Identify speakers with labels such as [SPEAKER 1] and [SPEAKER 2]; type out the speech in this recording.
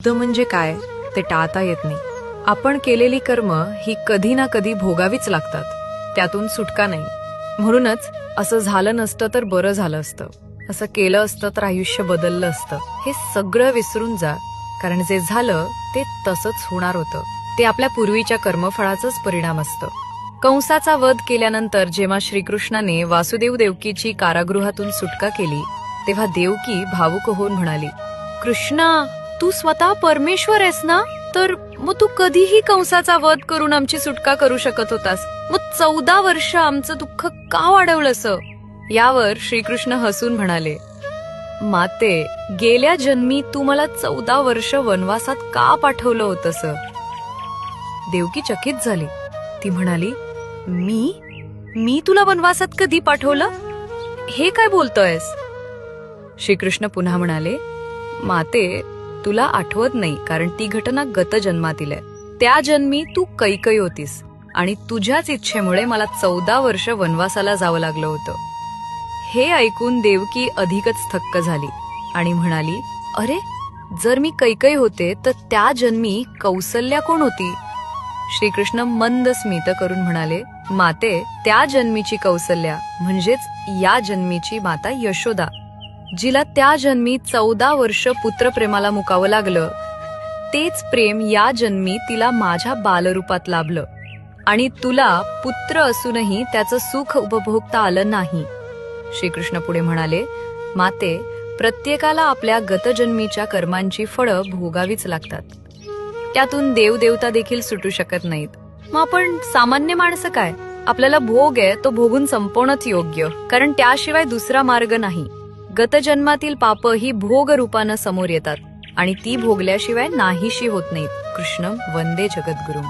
[SPEAKER 1] शुद्ध म्हणजे काय ते टाळता येत नाही. आपण केलेली कर्म ही कधी ना कधी भोगावीच लागतात, त्यातून सुटका नाही. म्हणूनच असं झालं नसतं तर बरं झालं असतं, असं केलं असतं तर आयुष्य बदललं असतं, हे सगळं विसरून जा. कारण जे झालं ते तसंच होणार होतं. ते आपल्या पूर्वीच्या कर्मफळाचाच परिणाम असतं. कंसाचा वध केल्यानंतर जेव्हा श्रीकृष्णाने वासुदेव देवकीची कारागृहातून सुटका केली तेव्हा देवकी भावुक होऊन म्हणाली, कृष्णा, तू स्वतः परमेश्वर आहेस ना, तर मग तू कधीही कंसाचा वध करून आमची सुटका करू शकत होतास. मग 14 वर्ष आमचं दुःख का वाढवलंस? यावर श्रीकृष्ण हसून म्हणाले, माते, गेल्या जन्मी तू मला 14 वर्ष वनवासात का पाठवलं होतंस? देवकी चकित झाली. ती म्हणाली, मी तुला वनवासात कधी पाठवलं? हे काय बोलतोयस? श्रीकृष्ण पुन्हा म्हणाले, माते, तुला आठवत नाही कारण ती घटना गत जन्मातील आहे. त्या जन्मी तू कैकई होतीस आणि तुझ्याच इच्छेमुळे मला 14 वर्ष वनवासाला जावं लागलं होतं. हे ऐकून देवकी अधिकच थक्क झाली आणि म्हणाली, अरे, जर मी कैकई होते तर त्या जन्मी कौसल्या कोण होती? श्रीकृष्ण मंद स्मित करून म्हणाले, माते, त्या जन्मीची कौसल्या म्हणजेच या जन्मीची माता यशोदा, जिला त्या जन्मी 14 वर्ष पुत्रप्रेमाला मुकावं लागलं, तेच प्रेम या जन्मी तिला माझ्या बालरूपात लाभलं आणि तुला पुत्र असूनही त्याचं सुख उपभोगता आलं नाही. श्रीकृष्ण पुढे म्हणाले, माते, प्रत्येकाला आपल्या गतजन्मीच्या कर्मांची फळं भोगावीच लागतात. त्यातून देवदेवता देखील सुटू शकत नाहीत. मग आपण सामान्य माणसं काय? आपल्याला भोग आहे तो भोगून संपवणंच योग्य, कारण त्याशिवाय दुसरा मार्ग नाही. गतजन्मातील पाप ही भोग रूपानं समोर येतात आणि ती भोगल्याशिवाय नाहीशी होत नाहीत. कृष्णम वंदे जगद्गुरुम.